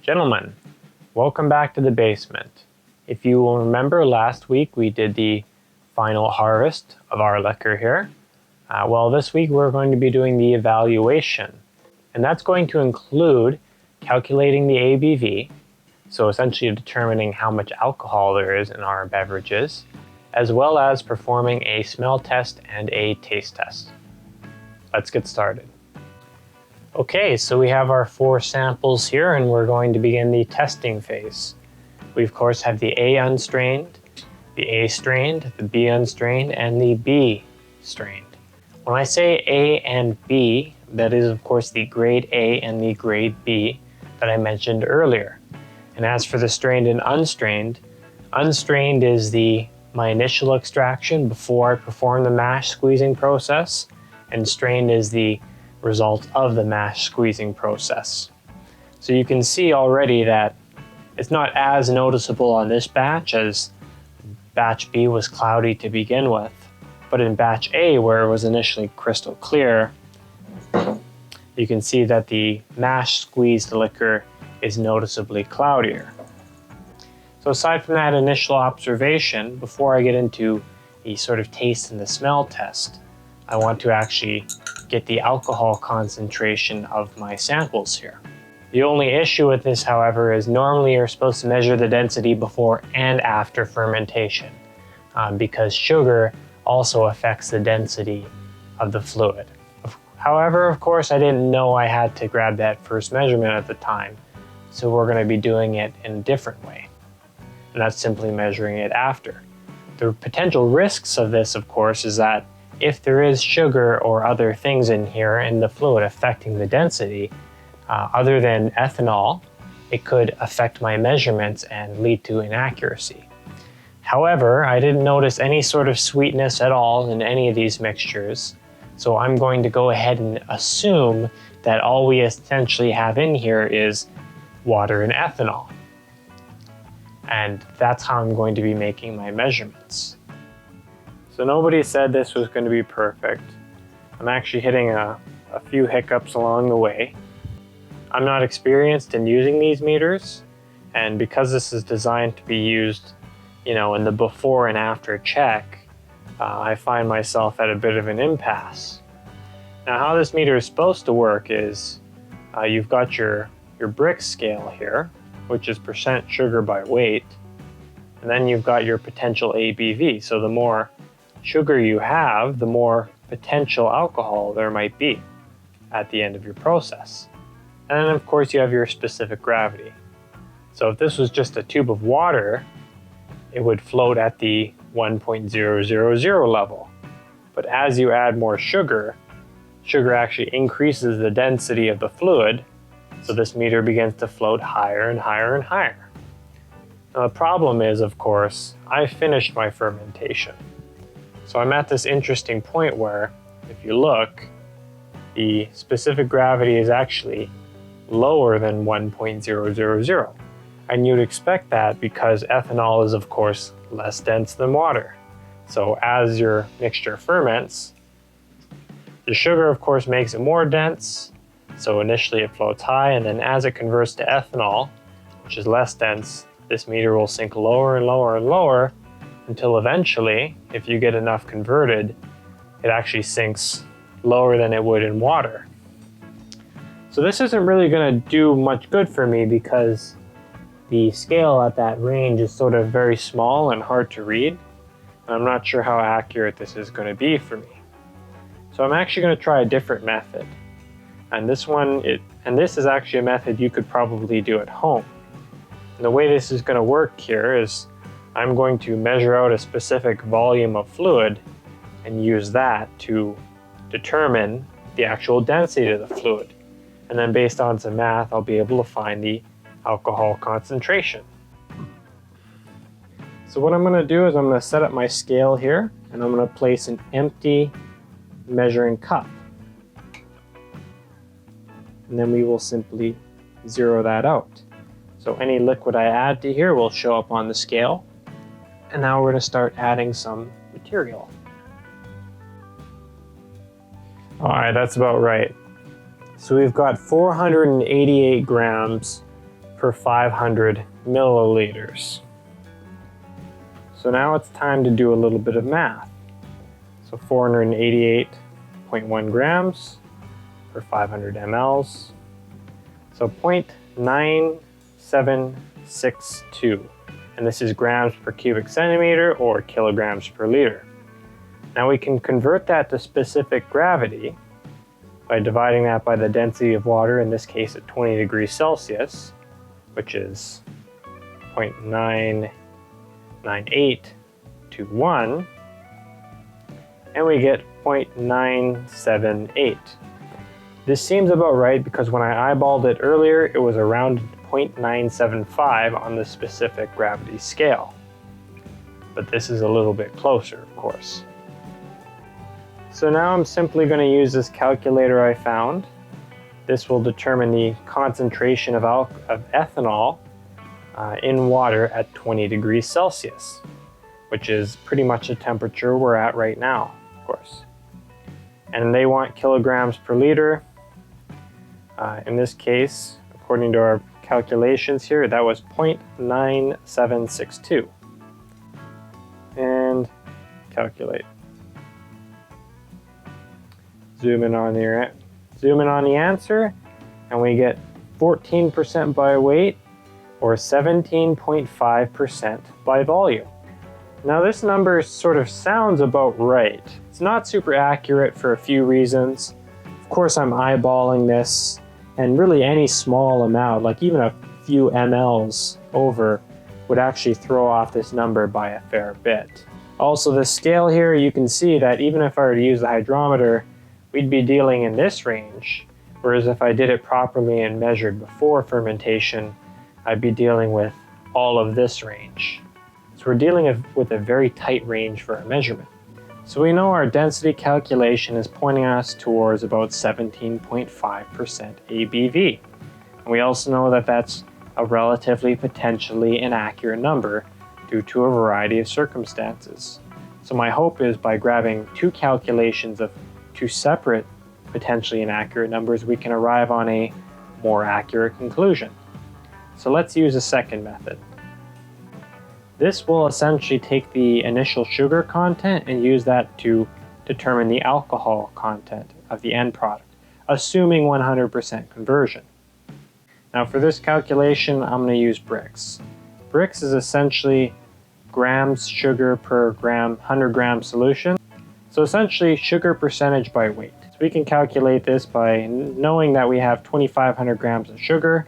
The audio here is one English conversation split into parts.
Gentlemen, welcome back to the basement. If you will remember, last week we did the final harvest of our liquor here. Well, this week we're going to be doing the evaluation, and that's going to include calculating the ABV, so essentially determining how much alcohol there is in our beverages, as well as performing a smell test and a taste test. Let's get started. Okay, so we have our 4 samples here, and we're going to begin the testing phase. We of course have the A unstrained, the A strained, the B unstrained, and the B strained. When I say A and B, that is of course the grade A and the grade B that I mentioned earlier. And as for the strained and unstrained, unstrained is my initial extraction before I perform the mash squeezing process, and strained is the result of the mash squeezing process. So you can see already that it's not as noticeable on this batch, as batch B was cloudy to begin with, but in batch A, where it was initially crystal clear, you can see that the mash squeezed liquor is noticeably cloudier. So aside from that initial observation, before I get into the sort of taste and the smell test, I want to actually get the alcohol concentration of my samples here. The only issue with this, however, is normally you're supposed to measure the density before and after fermentation, because sugar also affects the density of the fluid. However, of course, I didn't know I had to grab that first measurement at the time, so we're going to be doing it in a different way, and that's simply measuring it after. The potential risks of this, of course, is that if there is sugar or other things in here in the fluid affecting the density, other than ethanol, it could affect my measurements and lead to inaccuracy. However, I didn't notice any sort of sweetness at all in any of these mixtures, so I'm going to go ahead and assume that all we essentially have in here is water and ethanol. And that's how I'm going to be making my measurements. So nobody said this was going to be perfect. I'm actually hitting a few hiccups along the way. I'm not experienced in using these meters, and because this is designed to be used, in the before and after check, I find myself at a bit of an impasse. Now, how this meter is supposed to work is you've got your brick scale here, which is percent sugar by weight, and then you've got your potential ABV. So the more sugar you have, the more potential alcohol there might be at the end of your process. And then of course you have your specific gravity. So if this was just a tube of water, it would float at the 1.000 level. But as you add more sugar, sugar actually increases the density of the fluid, so this meter begins to float higher and higher and higher. Now the problem is, of course, I've finished my fermentation. So I'm at this interesting point where, if you look, the specific gravity is actually lower than 1.000. And you'd expect that because ethanol is, of course, less dense than water. So as your mixture ferments, the sugar, of course, makes it more dense. So initially it floats high, and then as it converts to ethanol, which is less dense, this meter will sink lower and lower and lower, until eventually, if you get enough converted, it actually sinks lower than it would in water. So this isn't really going to do much good for me because the scale at that range is sort of very small and hard to read. And I'm not sure how accurate this is going to be for me. So I'm actually going to try a different method. And this is actually a method you could probably do at home. And the way this is going to work here is I'm going to measure out a specific volume of fluid and use that to determine the actual density of the fluid. And then based on some math, I'll be able to find the alcohol concentration. So what I'm going to do is I'm going to set up my scale here, and I'm going to place an empty measuring cup. And then we will simply zero that out. So any liquid I add to here will show up on the scale. And now we're going to start adding some material. All right, that's about right. So we've got 488 grams per 500 milliliters. So now it's time to do a little bit of math. So 488.1 grams per 500 mLs. So 0.9762. And this is grams per cubic centimeter or kilograms per liter. Now we can convert that to specific gravity by dividing that by the density of water, in this case at 20 degrees Celsius, which is 0.998 to 1, and we get 0.978. This seems about right because when I eyeballed it earlier, it was around 0.975 on the specific gravity scale. But this is a little bit closer, of course. So now I'm simply going to use this calculator I found. This will determine the concentration of ethanol in water at 20 degrees Celsius, which is pretty much the temperature we're at right now, of course. And they want kilograms per liter. In this case, according to our calculations here, that was 0.9762. And calculate. Zoom in on the answer, and we get 14% by weight or 17.5% by volume. Now this number sort of sounds about right. It's not super accurate for a few reasons. Of course, I'm eyeballing this, and really any small amount, like even a few mLs over, would actually throw off this number by a fair bit. Also, the scale here, you can see that even if I were to use the hydrometer, we'd be dealing in this range, whereas if I did it properly and measured before fermentation, I'd be dealing with all of this range. So we're dealing with a very tight range for our measurement. So we know our density calculation is pointing us towards about 17.5% ABV. And we also know that that's a relatively potentially inaccurate number due to a variety of circumstances. So my hope is by grabbing two calculations of two separate potentially inaccurate numbers, we can arrive on a more accurate conclusion. So let's use a second method. This will essentially take the initial sugar content and use that to determine the alcohol content of the end product, assuming 100% conversion. Now for this calculation, I'm going to use Brix. Brix is essentially grams sugar per 100 gram solution. So essentially sugar percentage by weight. So we can calculate this by knowing that we have 2,500 grams of sugar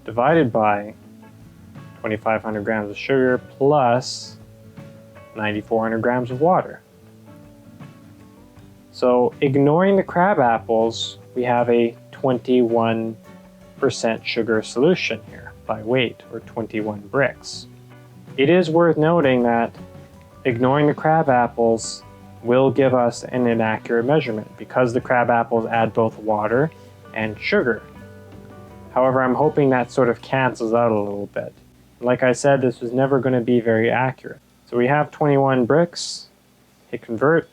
divided by 2,500 grams of sugar plus 9,400 grams of water. So ignoring the crab apples, we have a 21% sugar solution here by weight, or 21 Brix. It is worth noting that ignoring the crab apples will give us an inaccurate measurement because the crab apples add both water and sugar. However, I'm hoping that sort of cancels out a little bit. Like I said, this was never going to be very accurate. So we have 21 Brix, hit convert,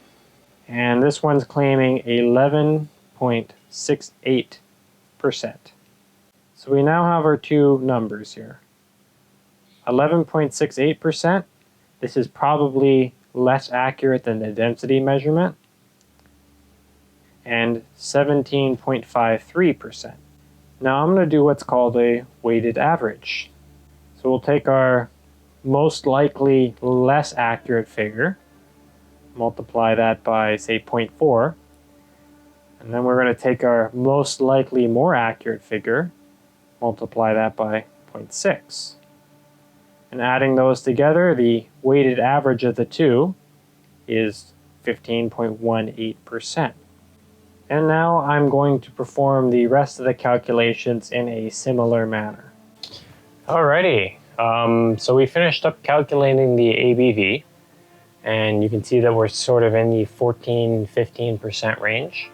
and this one's claiming 11.68%. So we now have our two numbers here. 11.68%, this is probably less accurate than the density measurement, and 17.53%. Now I'm going to do what's called a weighted average. So we'll take our most likely less accurate figure, multiply that by, say, 0.4, and then we're going to take our most likely more accurate figure, multiply that by 0.6. And adding those together, the weighted average of the two is 15.18%. And now I'm going to perform the rest of the calculations in a similar manner. Alrighty, so we finished up calculating the ABV, and you can see that we're sort of in the 14–15% range.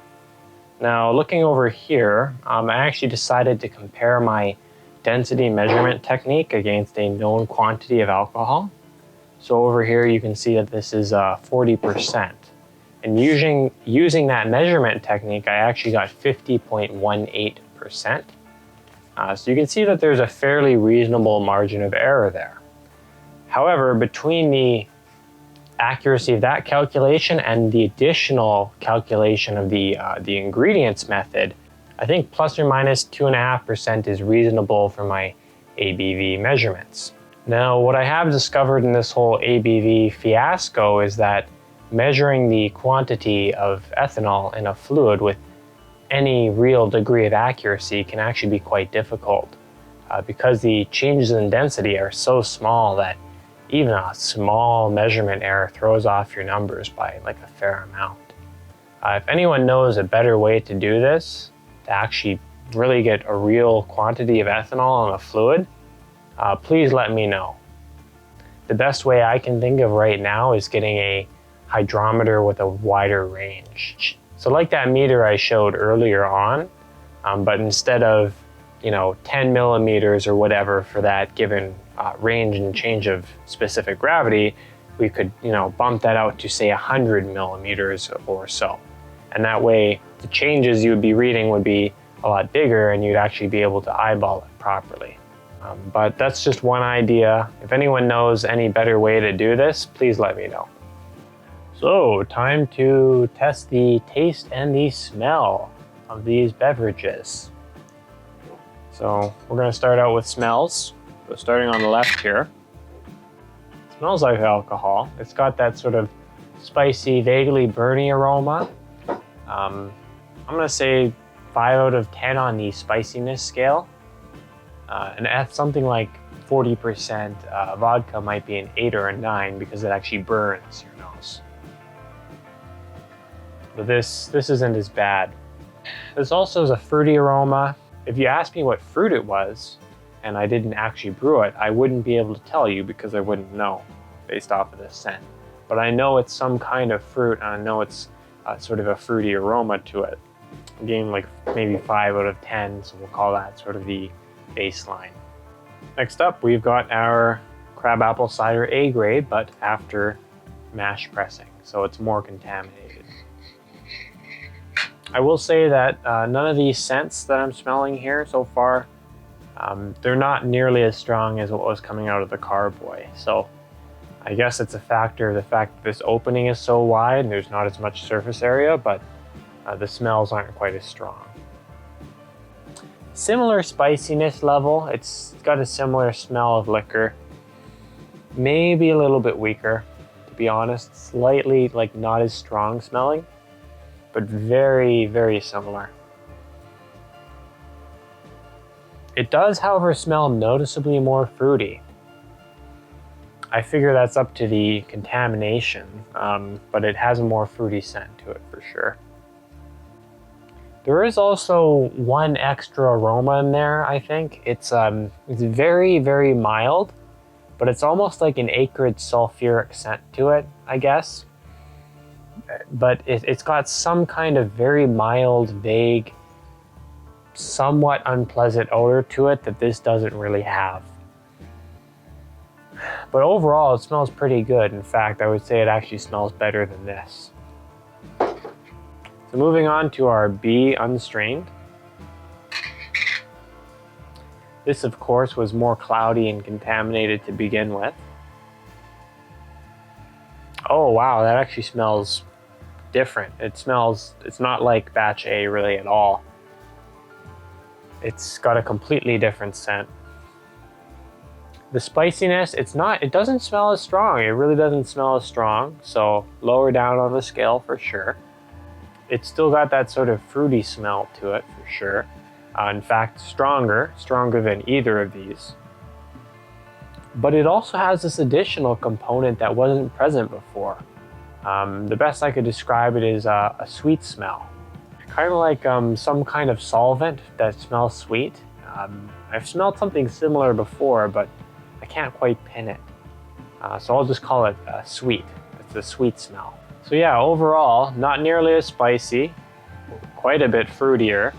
Now looking over here, I actually decided to compare my density measurement technique against a known quantity of alcohol. So over here you can see that this is 40%. And using that measurement technique, I actually got 50.18%. So you can see that there's a fairly reasonable margin of error there. However, between the accuracy of that calculation and the additional calculation of the ingredients method, I think plus or minus 2.5% is reasonable for my ABV measurements. Now, what I have discovered in this whole ABV fiasco is that measuring the quantity of ethanol in a fluid with any real degree of accuracy can actually be quite difficult because the changes in density are so small that even a small measurement error throws off your numbers by like a fair amount. If anyone knows a better way to do this, to actually really get a real quantity of ethanol in a fluid, please let me know. The best way I can think of right now is getting a hydrometer with a wider range. So like that meter I showed earlier on, but instead of 10 millimeters or whatever for that given range and change of specific gravity, we could bump that out to say 100 millimeters or so. And that way the changes you would be reading would be a lot bigger and you'd actually be able to eyeball it properly. But that's just one idea. If anyone knows any better way to do this, please let me know. So, time to test the taste and the smell of these beverages. So, we're going to start out with smells. So, starting on the left here. It smells like alcohol. It's got that sort of spicy, vaguely burny aroma. I'm going to say 5 out of 10 on the spiciness scale. And at something like 40% vodka might be an 8 or a 9 because it actually burns your nose. But this isn't as bad. This also is a fruity aroma. If you asked me what fruit it was, and I didn't actually brew it, I wouldn't be able to tell you because I wouldn't know based off of the scent. But I know it's some kind of fruit, and I know it's sort of a fruity aroma to it. Again, like maybe 5 out of 10, so we'll call that sort of the baseline. Next up, we've got our crabapple cider A grade, but after mash pressing, so it's more contaminated. I will say that none of these scents that I'm smelling here so far, they're not nearly as strong as what was coming out of the carboy. So I guess it's a factor of the fact that this opening is so wide and there's not as much surface area, but the smells aren't quite as strong. Similar spiciness level, it's got a similar smell of liquor. Maybe a little bit weaker, to be honest. Slightly like not as strong smelling, but very, very similar. It does, however, smell noticeably more fruity. I figure that's up to the contamination, but it has a more fruity scent to it for sure. There is also one extra aroma in there, I think. It's very, very mild, but it's almost like an acrid sulfuric scent to it, I guess. But it's got some kind of very mild, vague, somewhat unpleasant odor to it that this doesn't really have. But overall, it smells pretty good. In fact, I would say it actually smells better than this. So moving on to our B unstrained. This, of course, was more cloudy and contaminated to begin with. Oh wow, that actually smells different. It's not like batch A really at all. It's got a completely different scent. The spiciness, it doesn't smell as strong. It really doesn't smell as strong, so lower down on the scale for sure. It's still got that sort of fruity smell to it for sure. In fact, stronger than either of these. But it also has this additional component that wasn't present before. The best I could describe it is a sweet smell. Kind of like some kind of solvent that smells sweet. I've smelled something similar before, but I can't quite pin it. So I'll just call it sweet. It's a sweet smell. So yeah, overall, not nearly as spicy, quite a bit fruitier,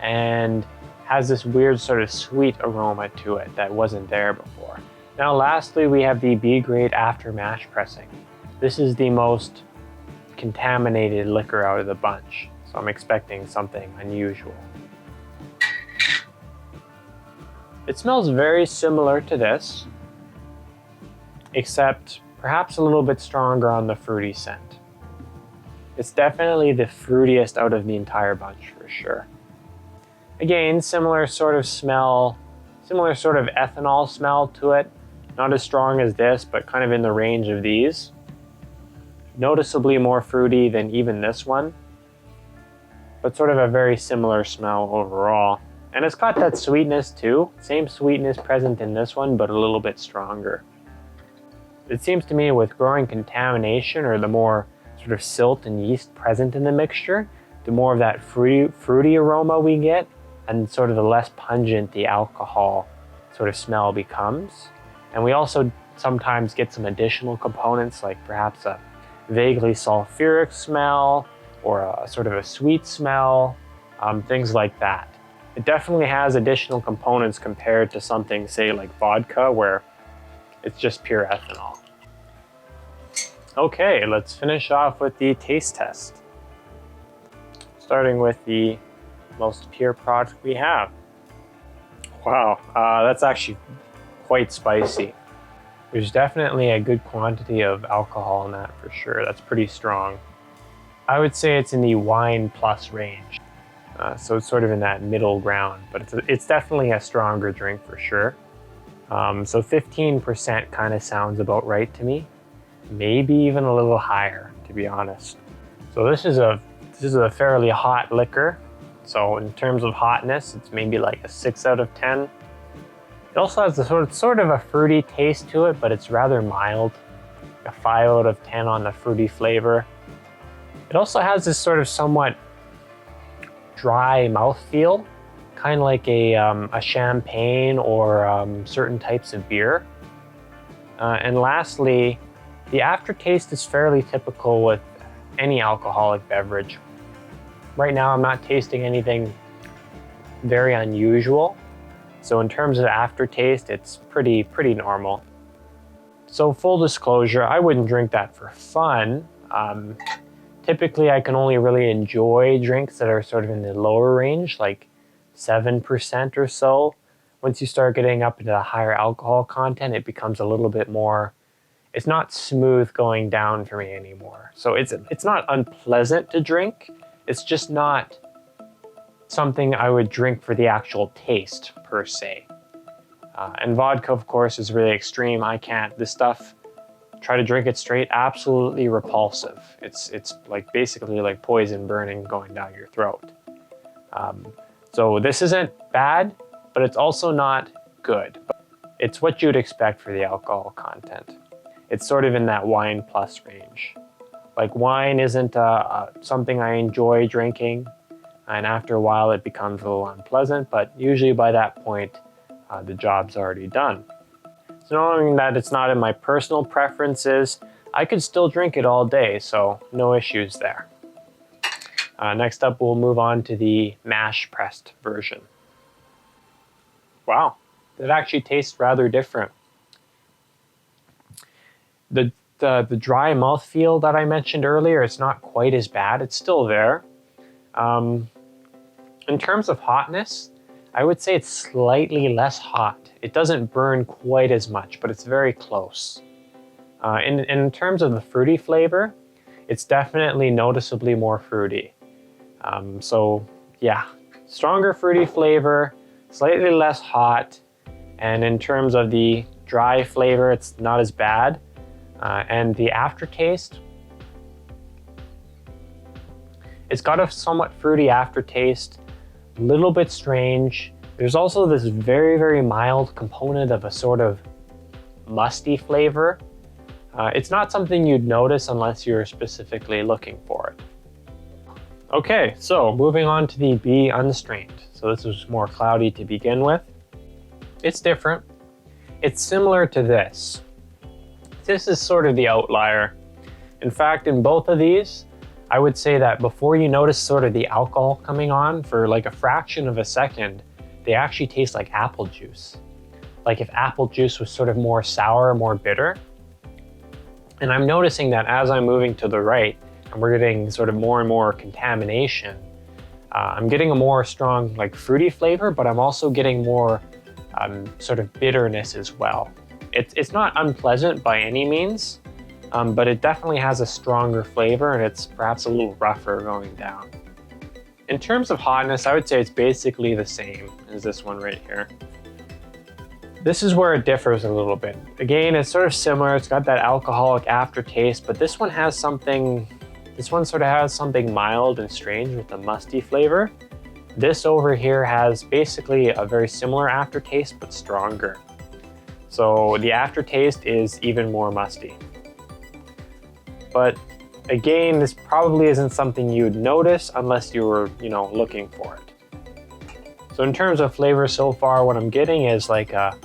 and has this weird sort of sweet aroma to it that wasn't there before. Now lastly, we have the B grade after mash pressing. This is the most contaminated liquor out of the bunch, so I'm expecting something unusual. It smells very similar to this, except perhaps a little bit stronger on the fruity scent. It's definitely the fruitiest out of the entire bunch for sure. Again, similar sort of smell, similar sort of ethanol smell to it. Not as strong as this, but kind of in the range of these. Noticeably more fruity than even this one, but sort of a very similar smell overall. And it's got that sweetness too. Same sweetness present in this one, but a little bit stronger. It seems to me with growing contamination, or the more sort of silt and yeast present in the mixture, the more of that fruity aroma we get, and sort of the less pungent the alcohol sort of smell becomes. And we also sometimes get some additional components, like perhaps a vaguely sulfuric smell, or a sort of a sweet smell, things like that. It definitely has additional components compared to something, say, like vodka, where it's just pure ethanol. Okay, let's finish off with the taste test. Starting with the most pure product we have. Wow, that's actually quite spicy. There's definitely a good quantity of alcohol in that for sure. That's pretty strong. I would say it's in the wine plus range. So it's sort of in that middle ground, but it's definitely a stronger drink for sure. So 15% kind of sounds about right to me. Maybe even a little higher, to be honest. So this is a fairly hot liquor. So in terms of hotness, it's maybe like a 6 out of 10. It also has a sort of a fruity taste to it, but it's rather mild. A 5 out of 10 on the fruity flavor. It also has this sort of somewhat dry mouthfeel, kind of like a champagne or certain types of beer. And lastly, the aftertaste is fairly typical with any alcoholic beverage. Right now, I'm not tasting anything very unusual. So in terms of aftertaste, it's pretty normal. So full disclosure, I wouldn't drink that for fun. Typically, I can only really enjoy drinks that are sort of in the lower range, like 7% or so. Once you start getting up into the higher alcohol content, it becomes a little bit more, it's not smooth going down for me anymore. So it's not unpleasant to drink. It's just not something I would drink for the actual taste per se. And vodka, of course, is really extreme. I can't. This stuff, try to drink it straight, absolutely repulsive. It's like basically like poison burning going down your throat. So this isn't bad, but it's also not good. It's what you'd expect for the alcohol content. It's sort of in that wine plus range. Like wine isn't something I enjoy drinking, and after a while it becomes a little unpleasant, but usually by that point, the job's already done. So knowing that it's not in my personal preferences, I could still drink it all day, so no issues there. Next up, we'll move on to the mash pressed version. Wow, that actually tastes rather different. The dry mouthfeel that I mentioned earlier, it's not quite as bad. It's still there. In terms of hotness, I would say it's slightly less hot. It doesn't burn quite as much, but it's very close. In terms of the fruity flavor, it's definitely noticeably more fruity. So yeah, stronger fruity flavor, slightly less hot, and in terms of the dry flavor, it's not as bad. And the aftertaste, it's got a somewhat fruity aftertaste, a little bit strange. There's also this very mild component of a sort of musty flavor. It's not something you'd notice unless you're specifically looking for it. Okay, so moving on to the Be Unstrained. So this is more cloudy to begin with. It's different. It's similar to this. This is sort of the outlier. In fact, in both of these, I would say that before you notice sort of the alcohol coming on for like a fraction of a second, they actually taste like apple juice. Like if apple juice was sort of more sour, more bitter. And I'm noticing that as I'm moving to the right, and we're getting sort of more and more contamination, I'm getting a more strong like fruity flavor, but I'm also getting more sort of bitterness as well. It's not unpleasant by any means, but it definitely has a stronger flavor, and it's perhaps a little rougher going down. In terms of hotness, I would say it's basically the same as this one right here. This is where it differs a little bit. Again, it's sort of similar. It's got that alcoholic aftertaste, but this one has something, this one sort of has something mild and strange with the musty flavor. This over here has basically a very similar aftertaste, but stronger. So the aftertaste is even more musty. But again, this probably isn't something you'd notice unless you were, looking for it. So in terms of flavor so far, what I'm getting is like a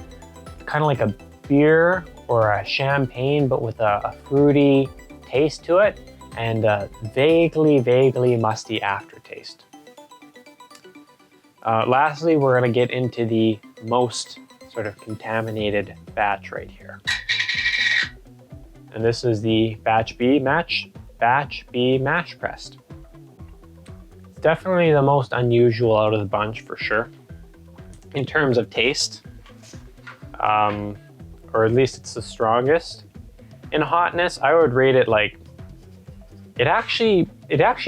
kind of like a beer or a champagne, but with a fruity taste to it, and a vaguely musty aftertaste. Lastly, we're going to get into the most sort of contaminated batch right here. And this is the batch B mash pressed. It's definitely the most unusual out of the bunch for sure. In terms of taste, or at least it's the strongest. In hotness, I would rate it like, it actually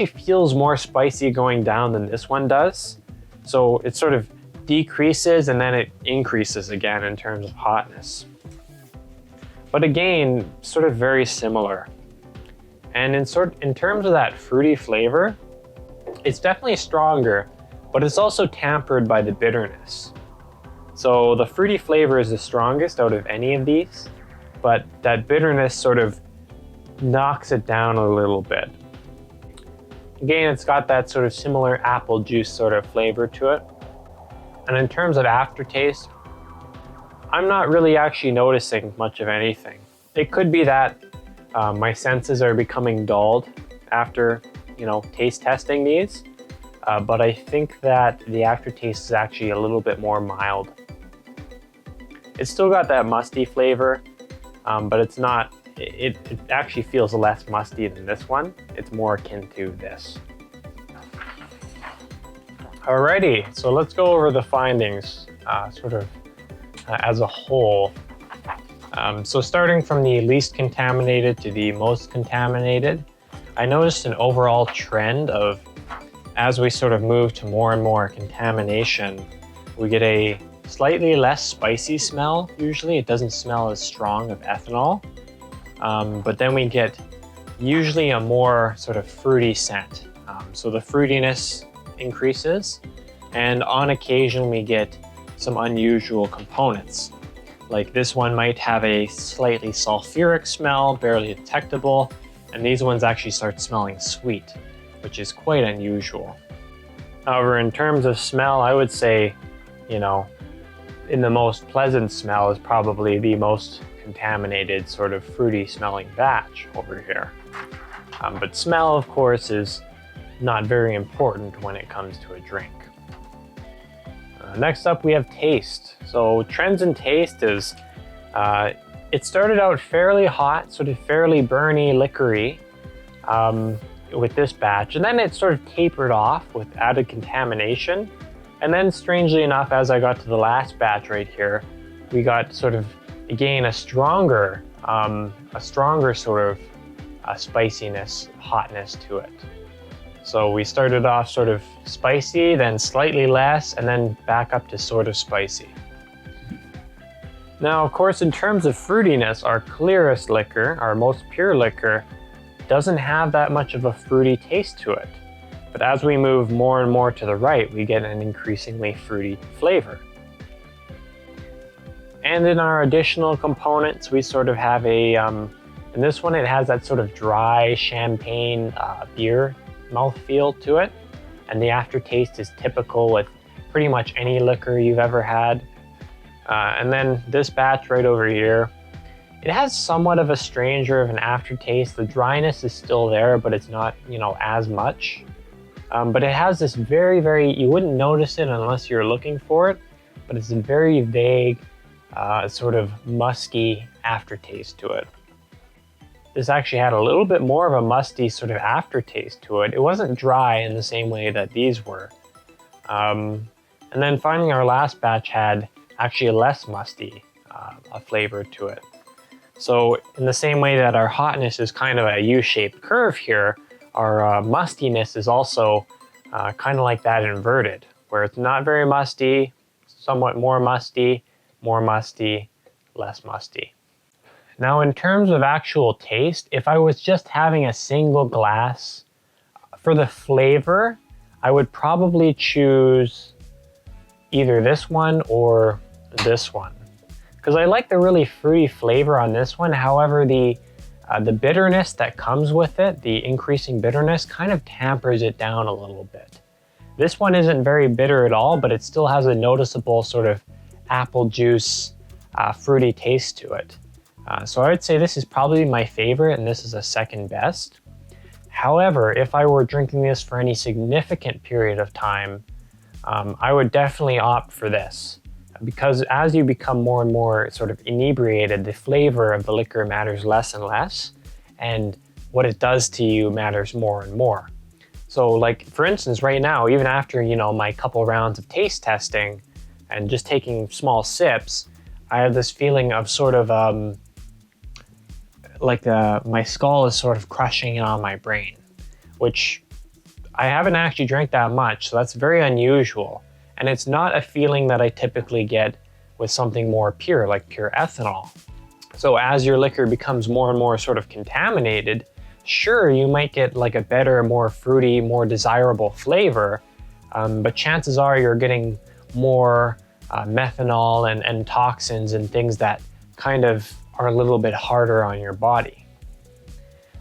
feels more spicy going down than this one does. So it sort of decreases and then it increases again in terms of hotness. But again, sort of very similar. And in terms of that fruity flavor, it's definitely stronger, but it's also tempered by the bitterness. So the fruity flavor is the strongest out of any of these, but that bitterness sort of knocks it down a little bit. Again, it's got that sort of similar apple juice sort of flavor to it. And in terms of aftertaste, I'm not really actually noticing much of anything. It could be that my senses are becoming dulled after, taste testing these. But I think that the aftertaste is actually a little bit more mild. It's still got that musty flavor, but it's not, it actually feels less musty than this one. It's more akin to this. Alrighty, so let's go over the findings as a whole. So starting from the least contaminated to the most contaminated, I noticed an overall trend of, as we sort of move to more and more contamination, we get a slightly less spicy smell. Usually it doesn't smell as strong of ethanol, but then we get usually a more sort of fruity scent. So the fruitiness increases, and on occasion we get some unusual components. Like this one might have a slightly sulfuric smell, barely detectable, and these ones actually start smelling sweet, which is quite unusual. However, in terms of smell, I would say, in the most pleasant smell is probably the most contaminated sort of fruity smelling batch over here. But smell, of course, is not very important when it comes to a drink. Next up, we have taste. So trends in taste is, it started out fairly hot, sort of fairly burny, liquory with this batch, and then it sort of tapered off with added contamination. And then strangely enough, as I got to the last batch right here, we got sort of, again, a stronger sort of spiciness, hotness to it. So we started off sort of spicy, then slightly less, and then back up to sort of spicy. Now, of course, in terms of fruitiness, our clearest liquor, our most pure liquor, doesn't have that much of a fruity taste to it. But as we move more and more to the right, we get an increasingly fruity flavor. And in our additional components, we sort of have in this one, it has that sort of dry champagne beer mouthfeel to it. And the aftertaste is typical with pretty much any liquor you've ever had. And then this batch right over here, it has somewhat of a stranger of an aftertaste. The dryness is still there, but it's not, as much. But it has this very, you wouldn't notice it unless you're looking for it, but it's a very vague, sort of musky aftertaste to it. This actually had a little bit more of a musty sort of aftertaste to it. It wasn't dry in the same way that these were. And then finally our last batch had actually less musty a flavor to it. So in the same way that our hotness is kind of a U-shaped curve here, our mustiness is also kind of like that inverted, where it's not very musty, somewhat more musty, less musty. Now in terms of actual taste, if I was just having a single glass, for the flavor, I would probably choose either this one or this one. Because I like the really fruity flavor on this one. However, the bitterness that comes with it, the increasing bitterness, kind of tampers it down a little bit. This one isn't very bitter at all, but it still has a noticeable sort of apple juice, fruity taste to it. So I would say this is probably my favorite, and this is a second best. However, if I were drinking this for any significant period of time, I would definitely opt for this. Because as you become more and more sort of inebriated, the flavor of the liquor matters less and less, and what it does to you matters more and more. So like, for instance, right now, even after, my couple rounds of taste testing and just taking small sips, I have this feeling of sort of my skull is sort of crushing in on my brain, which I haven't actually drank that much, so that's very unusual. And it's not a feeling that I typically get with something more pure, like pure ethanol. So as your liquor becomes more and more sort of contaminated, sure, you might get like a better, more fruity, more desirable flavor, but chances are you're getting more methanol and toxins and things that kind of are a little bit harder on your body.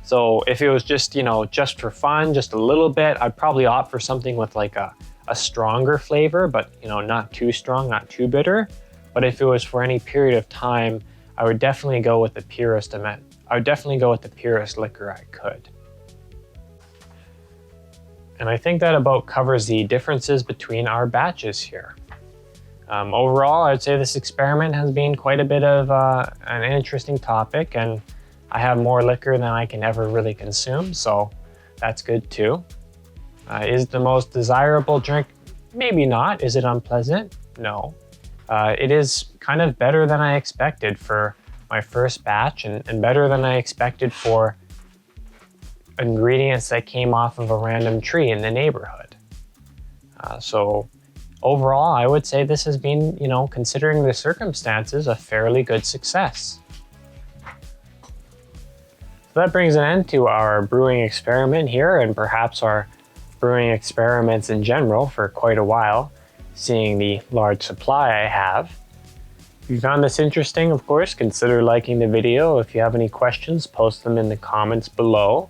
So if it was just, just for fun, just a little bit, I'd probably opt for something with like a stronger flavor, but not too strong, not too bitter. But if it was for any period of time, I would definitely go with the purest liquor I could. And I think that about covers the differences between our batches here. Overall, I'd say this experiment has been quite a bit of an interesting topic, and I have more liquor than I can ever really consume, so that's good too. Is it the most desirable drink? Maybe not. Is it unpleasant? No. It is kind of better than I expected for my first batch, and better than I expected for ingredients that came off of a random tree in the neighborhood. So overall, I would say this has been, considering the circumstances, a fairly good success. So that brings an end to our brewing experiment here, and perhaps our brewing experiments in general for quite a while, seeing the large supply I have. If you found this interesting, of course, consider liking the video. If you have any questions, post them in the comments below.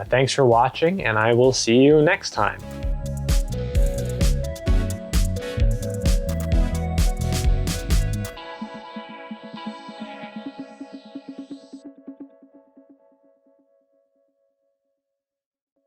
Thanks for watching, and I will see you next time.